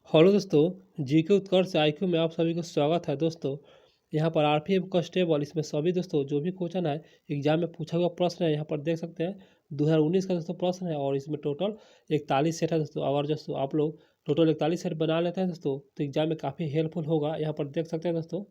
Hello दोस्तों, GK उत्कर्ष IQ में आप सभी को स्वागत है दोस्तों। यहाँ पर आरपीएफ कांस्टेबल इसमें सभी दोस्तों जो भी क्वेश्चन है एग्जाम में पूछा हुआ प्रश्न है यहाँ पर देख सकते हैं। 2019 का दोस्तों प्रश्न है और इसमें टोटल 41 सेट है दोस्तों। अगर दोस्तों आप लोग टोटल 41 सेट बना लेते हैं दोस्तों तो एग्जाम में काफ़ी हेल्पफुल होगा। यहाँ पर देख सकते हैं दोस्तों,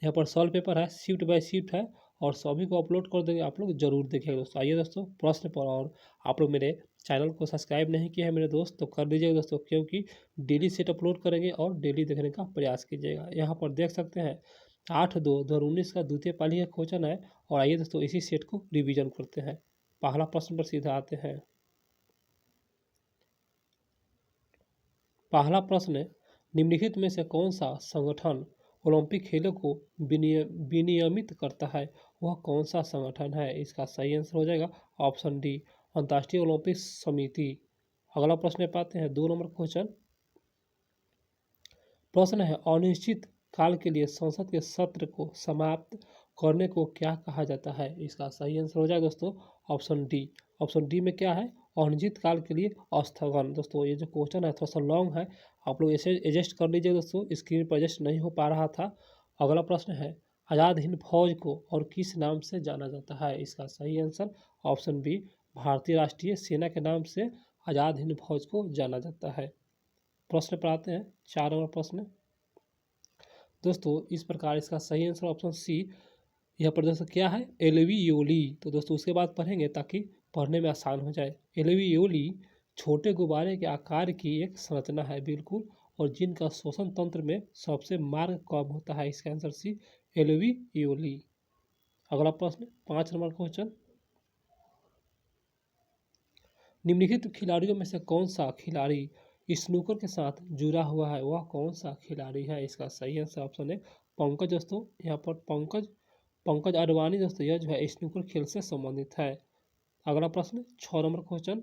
यहाँ पर सॉल्व पेपर है, शिफ्ट बाय शिफ्ट है और सभी को अपलोड कर देंगे। आप लोग जरूर देखिएगा दोस्तों। आइए दोस्तों प्रश्न पर। और आप लोग मेरे चैनल को सब्सक्राइब नहीं किया है मेरे दोस्त तो कर लीजिएगा दोस्तों, क्योंकि डेली सेट अपलोड करेंगे और डेली देखने का प्रयास कीजिएगा। यहाँ पर देख सकते हैं 8/2/2019 का द्वितीय पाली का क्वेश्चन है। और आइए दोस्तों इसी सेट को रिवीजन करते हैं। पहला प्रश्न पर सीधा आते हैं। पहला प्रश्न, निम्नलिखित में से कौन सा संगठन ओलंपिक खेलों को विनियमित करता है, वह कौन सा संगठन है? इसका सही आंसर हो जाएगा ऑप्शन डी, अंतर्राष्ट्रीय ओलंपिक समिति। अगला प्रश्न पाते हैं 2 नंबर क्वेश्चन। प्रश्न है, अनिश्चित काल के लिए संसद के सत्र को समाप्त करने को क्या कहा जाता है? इसका सही आंसर हो जाएगा दोस्तों ऑप्शन डी। ऑप्शन डी में क्या है? अनिश्चित काल के लिए स्थगन। दोस्तों ये जो क्वेश्चन है थोड़ा सा लॉन्ग है, आप लोग इसे एडजस्ट कर लीजिए दोस्तों, स्क्रीन पर एडजस्ट नहीं हो पा रहा था। अगला प्रश्न है, आज़ाद हिंद फौज को और किस नाम से जाना जाता है? इसका सही आंसर ऑप्शन बी, भारतीय राष्ट्रीय सेना के नाम से आज़ाद हिंद फौज को जाना जाता है। प्रश्न पर आते हैं 4 नंबर प्रश्न। दोस्तों इस प्रकार इसका सही आंसर ऑप्शन सी। यह पर दोस्तों क्या है? एल्वियोली। तो दोस्तों उसके बाद पढ़ेंगे ताकि पढ़ने में आसान हो जाए। एल्वियोली छोटे गुब्बारे के आकार की एक संरचना है बिल्कुल, और जिनका श्वसन तंत्र में सबसे मार्ग कम होता है। इसका आंसर सी, एल्वियोली। अगला प्रश्न 5 नंबर क्वेश्चन, निम्नलिखित खिलाड़ियों में से कौन सा खिलाड़ी स्नूकर के साथ जुड़ा हुआ है, वह कौन सा खिलाड़ी है? इसका सही आंसर ऑप्शन है पंकज। दोस्तों यहाँ पर पंकज अडवाणी दोस्तों यह जो है स्नूकर खेल से संबंधित है। अगला प्रश्न 6 नंबर क्वेश्चन,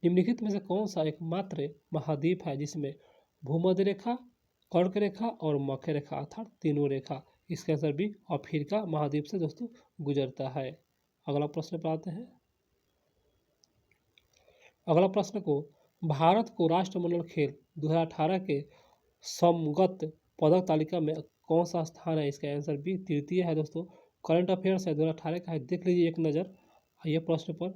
निम्नलिखित में से कौन सा एकमात्र महाद्वीप है जिसमें भूमध्य रेखा, कर्क रेखा और मध्य रेखा अर्थात तीनों रेखा? इसका आंसर भी अफ्रीका महाद्वीप से दोस्तों गुजरता है। अगला प्रश्न पर आते हैं। अगला प्रश्न को, भारत को राष्ट्रमंडल खेल 2018 के समगत पदक तालिका में कौन सा स्थान है? इसका आंसर भी तृतीय है दोस्तों। करंट अफेयर्स है 2018 का है, देख लीजिए एक नज़र। आइए प्रश्न पर,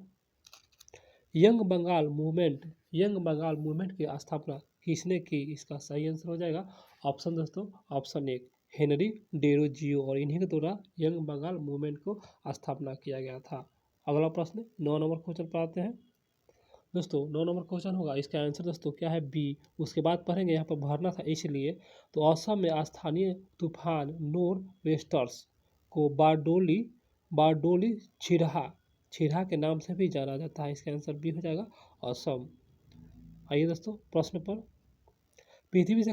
यंग बंगाल मूवमेंट की स्थापना किसने की? इसका सही आंसर हो जाएगा ऑप्शन दोस्तों ऑप्शन एक, हेनरी डेरोजियो, और इन्हीं के द्वारा यंग बंगाल मूवमेंट को स्थापना किया गया था। अगला प्रश्न 9 नंबर क्वेश्चन पर आते हैं। दोस्तों 9 नंबर क्वेश्चन होगा, इसका आंसर दोस्तों क्या है? बी। उसके बाद पढ़ेंगे, यहाँ पर भरना था इसलिए। तो असम में स्थानीय तूफान नोर वेस्टर्स को बारडोली छिरहा के नाम से भी जाना जाता है। इसका आंसर बी हो जाएगा असम। आइए दोस्तों प्रश्न पर, पृथ्वी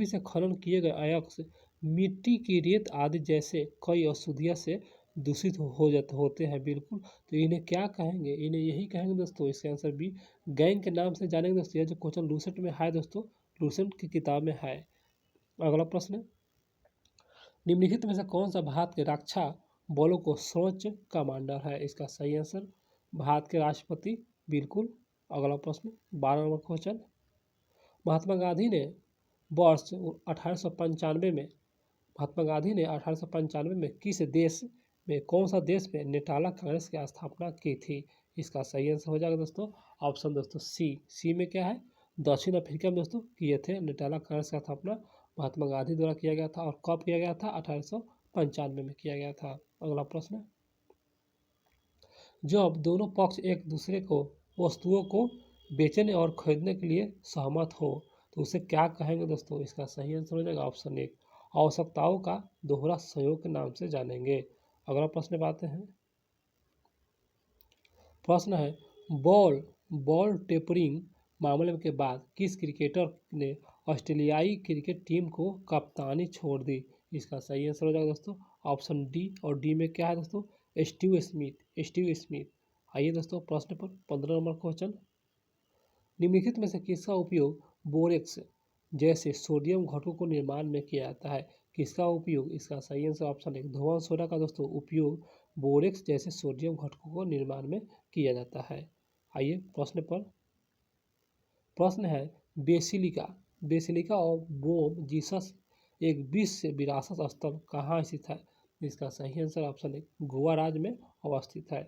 से खनन किए गए अयस्क मिट्टी की रेत आदि जैसे कई अशुद्धियों से दूषित होते हैं बिल्कुल। तो इन्हें क्या कहेंगे? इन्हें यही कहेंगे दोस्तों, इसका आंसर बी, गैंग के नाम से जानेंगे दोस्तों। यह जो क्वेश्चन लूसेंट में है दोस्तों, लूसेंट की किताब में है। अगला प्रश्न, निम्नलिखित में से कौन सा भारत के रक्षा बलों को सर्वोच्च कमांडर है? इसका सही आंसर भारत के राष्ट्रपति बिल्कुल। अगला प्रश्न 12 नंबर क्वेश्चन, महात्मा गांधी ने वर्ष 1895 में किस देश में कौन सा देश में नेटाला कांग्रेस की स्थापना की थी? इसका सही आंसर हो जाएगा दोस्तों ऑप्शन दोस्तों सी में क्या है? दक्षिण अफ्रीका में दोस्तों किए थे नेटाला कांग्रेस का स्थापना महात्मा गांधी द्वारा किया गया था। और कब किया गया था? 1895 में किया गया था। अगला प्रश्न, जब दोनों पक्ष एक दूसरे को वस्तुओं को बेचने और खरीदने के लिए सहमत हो तो उसे क्या कहेंगे दोस्तों? इसका सही आंसर हो जाएगा ऑप्शन एक, आवश्यकताओं का दोहरा सहयोग के नाम से जानेंगे। अगला प्रश्न पाते हैं। प्रश्न है, बॉल टेपरिंग मामले के बाद किस क्रिकेटर ने ऑस्ट्रेलियाई क्रिकेट टीम को कप्तानी छोड़ दी? इसका सही आंसर हो जाएगा दोस्तों ऑप्शन डी। और डी में क्या है दोस्तों? Steve Smith. आइए दोस्तों प्रश्न पर 15 नंबर क्वेश्चन, निम्नलिखित में से किसका उपयोग बोरेक्स जैसे सोडियम घटकों को निर्माण में किया जाता है? किसका उपयोग? इसका सही आंसर ऑप्शन एक, धोवन सोडा का दोस्तों उपयोग बोरेक्स जैसे सोडियम घटकों को निर्माण में किया जाता है। आइए प्रश्न पर, प्रश्न है, Basilica Basilica of Bom Jesus एक विश्व विरासत स्थल कहाँ स्थित है? इसका सही आंसर ऑप्शन है गोवा राज्य में अवस्थित है।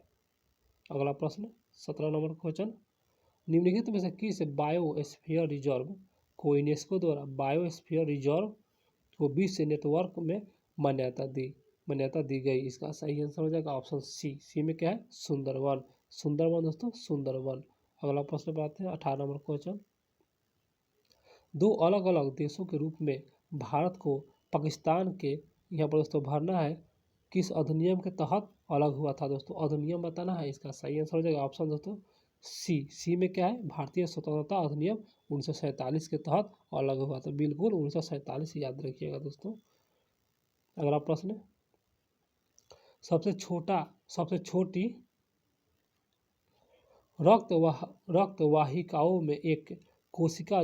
अगला प्रश्न 17 नंबर क्वेश्चन, निम्नलिखित में से किस बायोस्फीयर रिजर्व को यूनेस्को द्वारा बायोस्फीयर रिजर्व को विश्व नेटवर्क में मान्यता दी गई? इसका सही आंसर हो जाएगा ऑप्शन सी में क्या है? सुंदरवन। सुंदरवन दोस्तों, सुंदरवन। अगला प्रश्न पर आते हैं 18 नंबर क्वेश्चन, दो अलग अलग देशों के रूप में भारत को पाकिस्तान के यहाँ पर दोस्तों भरना है किस अधिनियम के तहत अलग हुआ था? दोस्तों अधिनियम बताना है। इसका सही आंसर हो जाएगा ऑप्शन दोस्तों सी में क्या है? भारतीय स्वतंत्रता अधिनियम 1947 के तहत अलग हुआ था। बिल्कुल 1947 याद रखिएगा दोस्तों। अगला प्रश्न, सबसे छोटी रक्त वाहिकाओं में एक कोशिका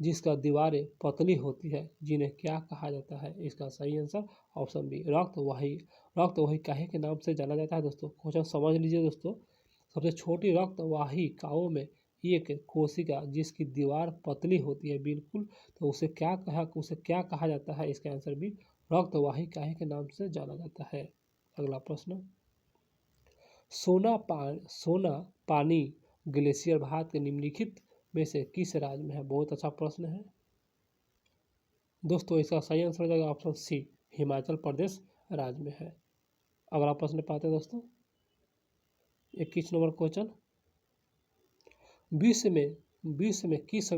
जिसका दीवारें पतली होती है जिन्हें क्या कहा जाता है? इसका सही आंसर ऑप्शन बी रक्त वाहिकाएं के नाम से जाना जाता है। दोस्तों क्वेश्चन समझ लीजिए दोस्तों, सबसे छोटी रक्त वाहिकाओं में एक कोशिका जिसकी दीवार पतली होती है, बिल्कुल, तो उसे क्या कहा जाता है? इसका आंसर भी रक्त वाहिकाएं के नाम से जाना जाता है। अगला प्रश्न, सोना पानी ग्लेशियर भारत के निम्नलिखित में से किस राज्य में है? बहुत अच्छा प्रश्न है दोस्तों। इसका सही आंसर हो जाएगा ऑप्शन सी हिमाचल प्रदेश राज्य में है। अगला प्रश्न पाते हैं दोस्तों 21 नंबर क्वेश्चन, विश्व में किस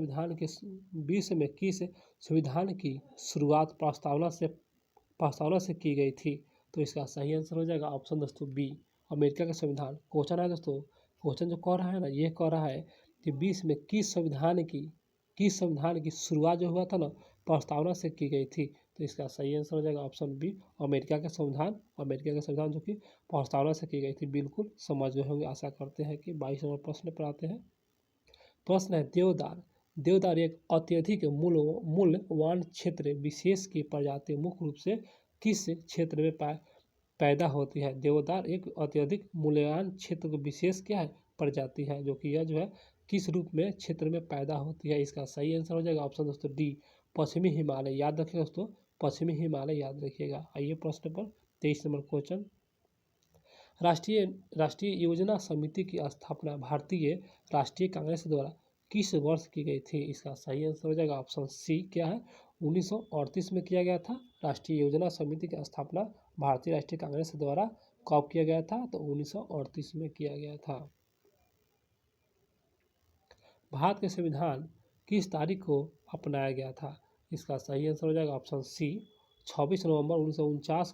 संविधान की शुरुआत प्रस्तावना से की गई थी? तो इसका सही आंसर हो जाएगा ऑप्शन दोस्तों बी अमेरिका का संविधान। क्वेश्चन है दोस्तों, क्वेश्चन जो कह रहा है ना, ये कह रहा है कि विश्व में किस संविधान की शुरुआत जो हुआ था ना प्रस्तावना से की गई थी? तो इसका सही आंसर हो जाएगा ऑप्शन बी अमेरिका का संविधान जो कि प्रस्तावना से की गई थी। बिल्कुल समझ गए होंगे, आशा करते हैं कि 22 नंबर प्रश्न पर आते हैं। प्रश्न है देवदार एक अत्यधिक मूल्यवान क्षेत्र विशेष की प्रजाति मुख्य रूप से किस क्षेत्र में पैदा होती है? देवदार एक अत्यधिक मूल्यवान क्षेत्र विशेष क्या है? प्रजाति है, जो कि यह जो है किस रूप में क्षेत्र में पैदा होती है? इसका सही आंसर हो जाएगा ऑप्शन दोस्तों डी पश्चिमी हिमालय। याद रखिएगा दोस्तों, पश्चिमी हिमालय याद रखिएगा। आइए प्रश्न पर 23 नंबर क्वेश्चन, राष्ट्रीय योजना समिति की स्थापना भारतीय राष्ट्रीय कांग्रेस द्वारा किस वर्ष की गई थी? इसका सही आंसर हो जाएगा ऑप्शन सी क्या है? 1938 में किया गया था। राष्ट्रीय योजना समिति की स्थापना भारतीय राष्ट्रीय कांग्रेस द्वारा कब किया गया था? तो 1938 में किया गया था। भारत के संविधान किस तारीख को अपनाया गया था? इसका सही आंसर हो जाएगा ऑप्शन सी 26 नवंबर 1949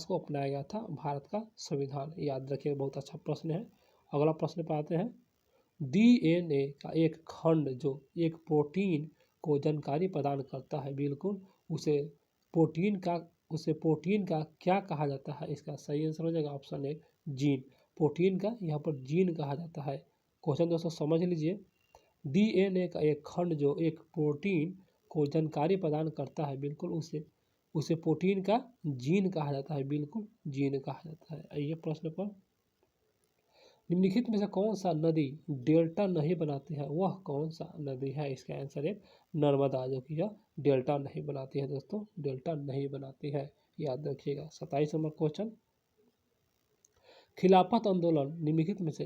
को अपनाया गया था भारत का संविधान। याद रखिएगा, बहुत अच्छा प्रश्न है। अगला प्रश्न पर आते हैं, डीएनए का एक खंड जो एक प्रोटीन को जानकारी प्रदान करता है, बिल्कुल उसे प्रोटीन का क्या कहा जाता है? इसका सही आंसर हो जाएगा ऑप्शन ए जीन। प्रोटीन का यहाँ पर जीन कहा जाता है। क्वेश्चन दोस्तों समझ लीजिए, डीएनए का एक खंड जो एक प्रोटीन को जानकारी प्रदान करता है, बिल्कुल उसे प्रोटीन का जीन कहा जाता है। बिल्कुल जीन कहा जाता है। आइए प्रश्न पर, निम्नलिखित में से कौन सा नदी डेल्टा नहीं बनाती है? वह कौन सा नदी है? इसका आंसर है नर्मदा, जो कि यह डेल्टा नहीं बनाती है। दोस्तों डेल्टा नहीं बनाती है, याद रखिएगा। 27 नंबर क्वेश्चन, खिलाफत आंदोलन निम्नलिखित में से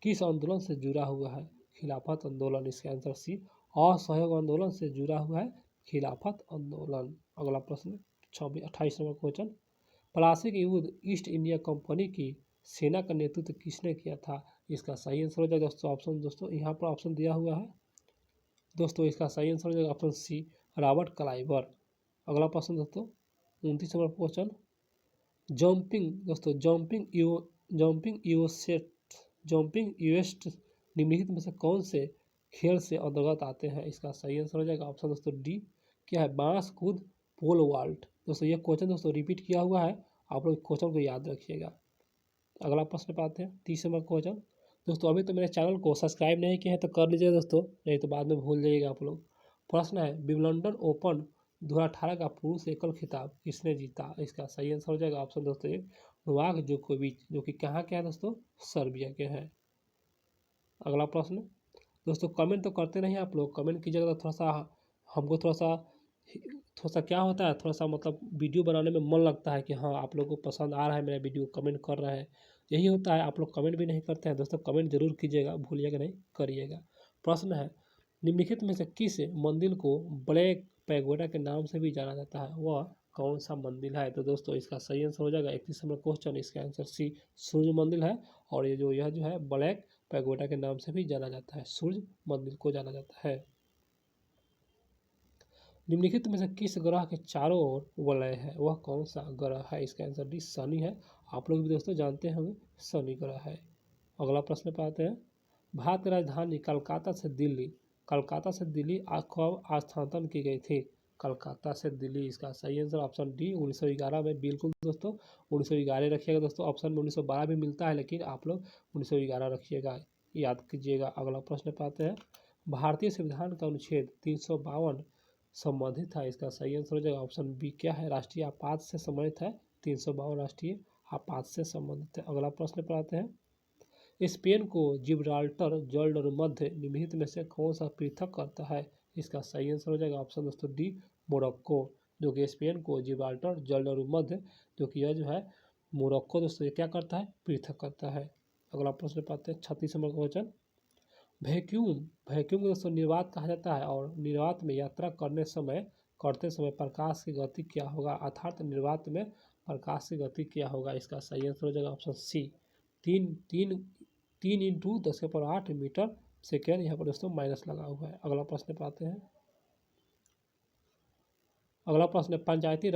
किस आंदोलन से जुड़ा हुआ है? खिलाफत आंदोलन, इसका आंसर सी असहयोग आंदोलन से जुड़ा हुआ है खिलाफत आंदोलन। अगला प्रश्न 28 नंबर क्वेश्चन, प्लासी के युद्ध ईस्ट इंडिया कंपनी की सेना का नेतृत्व किसने किया था? इसका सही आंसर हो जाएगा दोस्तों ऑप्शन, दोस्तों यहाँ पर ऑप्शन दिया हुआ है दोस्तों, इसका सही आंसर हो जाएगा ऑप्शन सी रॉबर्ट क्लाइवर। अगला प्रश्न दोस्तों 29 नंबर क्वेश्चन, जंपिंग यूएस्ट निम्नलिखित में से कौन से खेल से अंतर्गत आते हैं? इसका सही आंसर हो जाएगा ऑप्शन दोस्तों डी क्या है? बांस कूद पोल वॉल्ट। दोस्तों ये क्वेश्चन दोस्तों रिपीट किया हुआ है, आप लोग क्वेश्चन को याद रखिएगा। अगला प्रश्न पाते हैं 30 नंबर क्वेश्चन, दोस्तों अभी तो मेरे चैनल को सब्सक्राइब नहीं किया है तो कर लीजिए दोस्तों, नहीं तो बाद में भूल जाइएगा आप लोग। प्रश्न है, विंबलडन ओपन 2018 का पुरुष एकल खिताब किसने जीता? इसका सही आंसर हो जाएगा ऑप्शन दोस्तों एक नोवाक जोकोविच, जो कि कहाँ के हैं दोस्तों? सर्बिया के हैं। अगला प्रश्न दोस्तों कमेंट तो करते नहीं आप लोग, कमेंट कीजिएगा तो थोड़ा सा हमको थोड़ा सा क्या होता है, थोड़ा सा मतलब वीडियो बनाने में मन लगता है कि हाँ आप लोगों को पसंद आ रहा है मेरा वीडियो, कमेंट कर रहे हैं। यही होता है, आप लोग कमेंट भी नहीं करते हैं दोस्तों, कमेंट जरूर कीजिएगा, भूलिएगा नहीं, करिएगा। प्रश्न है, निम्नलिखित में से किस मंदिर को ब्लैक पैगोडा के नाम से भी जाना जाता है, वह कौन सा मंदिर है? तो दोस्तों इसका सही आंसर हो जाएगा 31 नंबर क्वेश्चन, इसका आंसर सी सूर्य मंदिर है। और यह जो है ब्लैक पैगोडा के नाम से भी जाना जाता है, सूर्य मंदिर को जाना जाता है। निम्नलिखित में से किस ग्रह के चारों ओर वलय है, वह कौन सा ग्रह है? इसका आंसर डी शनि है। आप लोग भी दोस्तों जानते होंगे शनि ग्रह है। अगला प्रश्न पे आते हैं, भारत की राजधानी कलकत्ता से दिल्ली कब स्थानांतरण की गई थी? कलकत्ता से दिल्ली, इसका सही आंसर ऑप्शन डी 1911 में। बिल्कुल दोस्तों 1911 रखिएगा दोस्तों, ऑप्शन में 1912 भी मिलता है लेकिन आप लोग 1911 रखिएगा, याद कीजिएगा। अगला प्रश्न पे आते हैं, भारतीय संविधान का अनुच्छेद 352 संबंधित है, इसका सही आंसर हो जाएगा ऑप्शन बी क्या है? राष्ट्रीय आपात से संबंधित है, 352 राष्ट्रीय आपात से संबंधित है। अगला प्रश्न पर आते हैं, स्पेन को जिब्राल्टर जल और मध्य निम्नलिखित में से कौन सा पृथक करता है? इसका सही आंसर हो जाएगा ऑप्शन दोस्तों डी मोरक्को, जो कि स्पेन को जिब्राल्टर जल और मध्य, जो कि यह जो है मोरक्को दोस्तों ये क्या करता है? पृथक करता है। अगला प्रश्न पाते हैं 36 नंबर क्वेश्चन, वैक्यूम वैक्यूम को दोस्तों निर्वात कहा जाता है, और निर्वात में यात्रा करते समय प्रकाश की गति क्या होगा? अर्थात निर्वात में प्रकाश की गति क्या होगा? इसका सही आंसर हो जाएगा ऑप्शन सी तीन तीन 3 × 10⁸ मीटर सेकेंड, यहाँ पर दोस्तों माइनस लगा हुआ है। अगला प्रश्न पे आते हैं, अगला प्रश्न है, पंचायती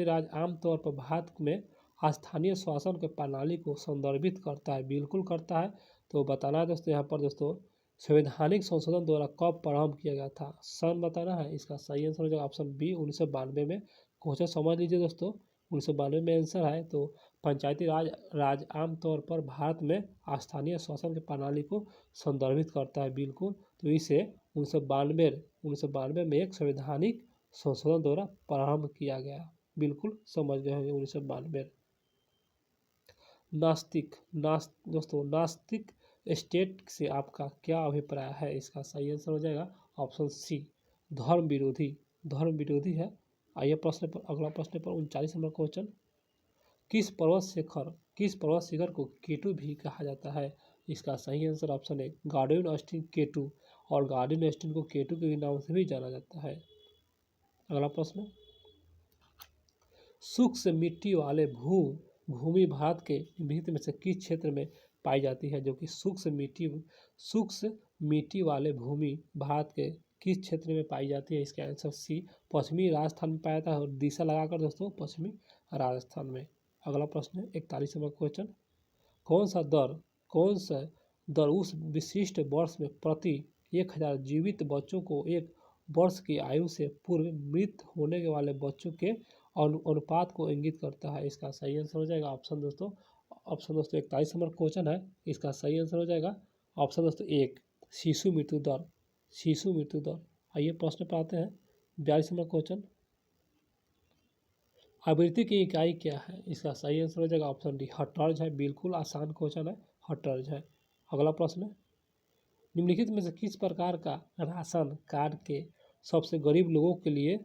राज आमतौर पर भारत में स्थानीय शासन के प्रणाली को संदर्भित करता है। बिल्कुल करता है, तो बताना है दोस्तों यहाँ पर दोस्तों संवैधानिक संशोधन द्वारा कब प्रारंभ किया गया था, सन बताना है। इसका सही आंसर हो जाएगा ऑप्शन बी 1992 में। क्वेश्चन समझ लीजिए दोस्तों, 1992 में आंसर है। तो पंचायती राज आमतौर पर भारत में स्थानीय शासन की प्रणाली को संदर्भित करता है। बिल्कुल, तो इसे 1992 में एक संवैधानिक संशोधन द्वारा प्रारंभ किया गया। बिल्कुल समझ गए होंगे 1992। दोस्तों नास्तिक स्टेट से आपका क्या अभिप्राय है? इसका सही आंसर हो जाएगा ऑप्शन सी धर्म विरोधी है। आइए प्रश्न पर, अगला प्रश्न पर 39 नंबर क्वेश्चन, किस पर्वत शिखर को केटू भी कहा जाता है? इसका सही आंसर ऑप्शन है गार्डन ऑस्टिन केटू, और गार्डन ऑस्टिन को केटू के नाम से भी जाना जाता है। अगला प्रश्न, शुष्क मिट्टी वाले भूमि भारत के निम्नलिखित में से किस क्षेत्र में पाई जाती है? जो कि शुष्क मिट्टी वाले भूमि भारत के किस क्षेत्र में पाई जाती है? इसका आंसर सी पश्चिमी राजस्थान में पाया जाता है, और दिशा लगाकर दोस्तों पश्चिमी राजस्थान में। अगला प्रश्न है 41 नंबर क्वेश्चन, कौन सा दर उस विशिष्ट वर्ष में प्रति 1000 जीवित बच्चों को एक वर्ष की आयु से पूर्व मृत होने वाले बच्चों के अनुपात को इंगित करता है? इसका सही आंसर हो जाएगा ऑप्शन दोस्तों 41 नंबर क्वेश्चन है, इसका सही आंसर हो जाएगा ऑप्शन दोस्तों एक शिशु मृत्यु दर। आइए प्रश्न पर आते हैं 42 नंबर क्वेश्चन, आवृत्ति की इकाई क्या है? इसका सही आंसर हो जाएगा ऑप्शन डी हर्ट्ज है। बिल्कुल आसान क्वेश्चन है, हर्ट्ज है। अगला प्रश्न, निम्नलिखित में से किस प्रकार का राशन कार्ड के सबसे गरीब लोगों के लिए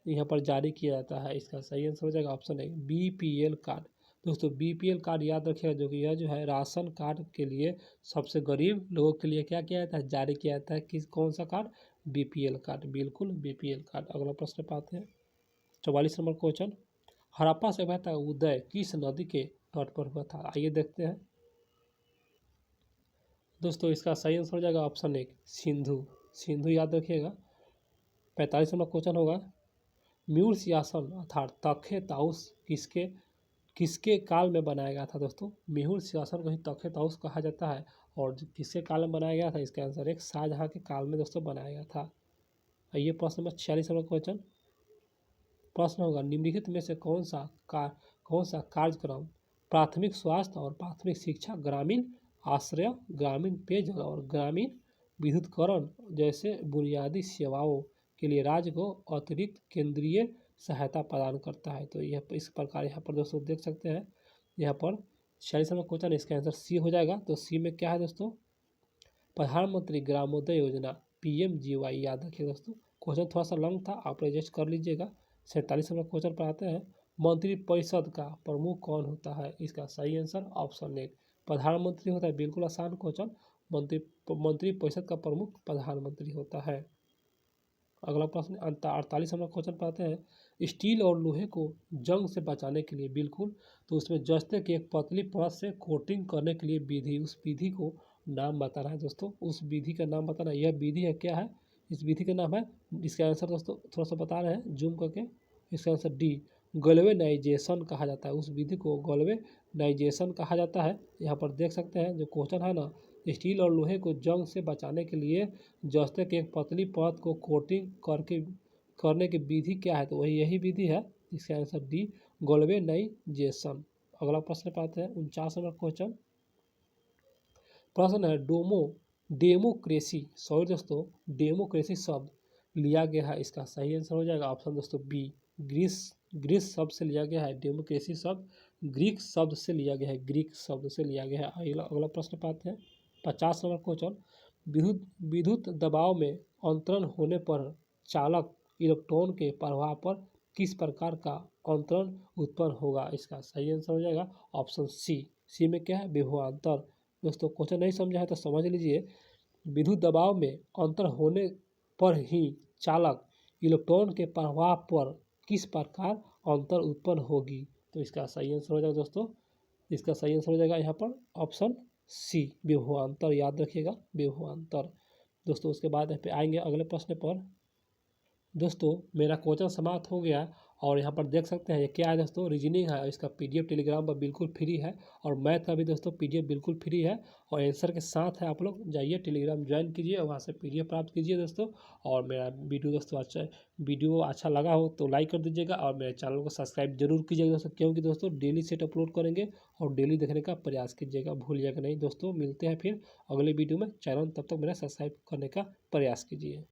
यहाँ पर जारी किया जाता है? इसका सही आंसर हो जाएगा ऑप्शन है बीपीएल कार्ड। दोस्तों बीपीएल कार्ड याद रखिएगा, जो कि यह जो है राशन कार्ड के लिए सबसे गरीब लोगों के लिए क्या किया जाता है? जारी किया जाता है। कौन सा कार्ड? बीपीएल कार्ड, बिल्कुल बीपीएल कार्ड। अगला प्रश्न पाते हैं 44 नंबर क्वेश्चन, हड़प्पा सभ्यता का उदय किस नदी के तट पर हुआ था? आइए देखते हैं दोस्तों, इसका सही आंसर हो जाएगा ऑप्शन एक सिंधु याद रखिएगा। 45 नंबर क्वेश्चन होगा, म्यूर सिंहासन अर्थात तखे ताउस किसके काल में बनाया गया था? दोस्तों म्यूर सिंहासन को ही तखे ताउस कहा जाता है, और किसके काल में बनाया गया था? इसका आंसर एक शाहजहाँ के काल में दोस्तों बनाया गया था। आइए प्रश्न नंबर 46 नंबर क्वेश्चन, प्रश्न होगा, निम्नलिखित में से कौन सा कार्यक्रम प्राथमिक स्वास्थ्य और प्राथमिक शिक्षा, ग्रामीण आश्रय, ग्रामीण पेयजल और ग्रामीण विद्युतीकरण जैसे बुनियादी सेवाओं के लिए राज्य को अतिरिक्त केंद्रीय सहायता प्रदान करता है? तो यह इस प्रकार यहाँ पर दोस्तों देख सकते हैं, यहाँ पर 46 नंबर क्वेश्चन, इसका आंसर सी हो जाएगा। तो सी में क्या है दोस्तों? प्रधानमंत्री ग्रामोदय योजना PMGY याद रखिए दोस्तों। क्वेश्चन थोड़ा सा लॉन्ग था, आप एडजस्ट कर लीजिएगा। 47 नंबर क्वेश्चन पर आते हैं। मंत्रिपरिषद का प्रमुख कौन होता है? इसका सही आंसर ऑप्शन 1 प्रधानमंत्री होता है। बिल्कुल आसान क्वेश्चन। मंत्रिपरिषद का प्रमुख प्रधानमंत्री होता है। अगला प्रश्न 48 नंबर क्वेश्चन पर आते हैं। स्टील और लोहे को जंग से बचाने के लिए, बिल्कुल, तो उसमें जस्ते की एक पतली परत से कोटिंग करने के लिए विधि, उस विधि को नाम बताना है दोस्तों। उस विधि का नाम बताना है। यह विधि है, क्या है? इस विधि का नाम है, इसका आंसर दोस्तों थोड़ा सा बता रहे हैं जूम करके। इसका आंसर डी गैल्वेनाइजेशन कहा जाता है। उस विधि को गैल्वेनाइजेशन कहा जाता है। यहाँ पर देख सकते हैं जो क्वेश्चन है ना, स्टील और लोहे को जंग से बचाने के लिए जस्ते की एक पतली परत को कोटिंग करने की विधि क्या है? तो वही यही विधि है। इसका आंसर डी गैल्वेनाइजेशन। अगला प्रश्न पाते हैं 49 नंबर क्वेश्चन। प्रश्न है डेमोक्रेसी, सॉरी दोस्तों, डेमोक्रेसी शब्द लिया गया है। इसका सही आंसर हो जाएगा ऑप्शन दोस्तों बी ग्रीस शब्द से लिया गया है। डेमोक्रेसी शब्द ग्रीक शब्द से लिया गया है। ग्रीक शब्द से लिया गया है। अगला प्रश्न पाते हैं 50 नंबर क्वेश्चन। विद्युत दबाव में अंतरण होने पर चालक इलेक्ट्रॉन के प्रवाह पर किस प्रकार का अंतरण उत्पन्न होगा? इसका सही आंसर हो जाएगा ऑप्शन सी में क्या है? विभवांतर। दोस्तों क्वेश्चन नहीं समझा है तो समझ लीजिए। विद्युत दबाव में अंतर होने पर ही चालक इलेक्ट्रॉन के प्रवाह पर किस प्रकार अंतर उत्पन्न होगी? तो इसका सही आंसर हो जाएगा दोस्तों, इसका सही आंसर हो जाएगा यहाँ पर ऑप्शन सी विभवांतर। याद रखिएगा विभवांतर दोस्तों। उसके बाद यहाँ पे आएंगे अगले प्रश्न पर। दोस्तों मेरा क्वेश्चन समाप्त हो गया और यहाँ पर देख सकते हैं ये क्या है दोस्तों, रीजनिंग है। इसका PDF टेलीग्राम पर बिल्कुल फ्री है और मैथ का भी दोस्तों PDF बिल्कुल फ्री है और आंसर के साथ है। आप लोग जाइए टेलीग्राम ज्वाइन कीजिए और वहाँ से PDF प्राप्त कीजिए दोस्तों। और मेरा वीडियो अच्छा लगा हो तो लाइक कर दीजिएगा और मेरे चैनल को सब्सक्राइब जरूर कीजिएगा दोस्तों, क्योंकि दोस्तों डेली सेट अपलोड करेंगे और डेली देखने का प्रयास कीजिएगा, भूलिएगा नहीं दोस्तों। मिलते हैं फिर अगले वीडियो में। चैनल तब तक मेरा सब्सक्राइब करने का प्रयास कीजिए।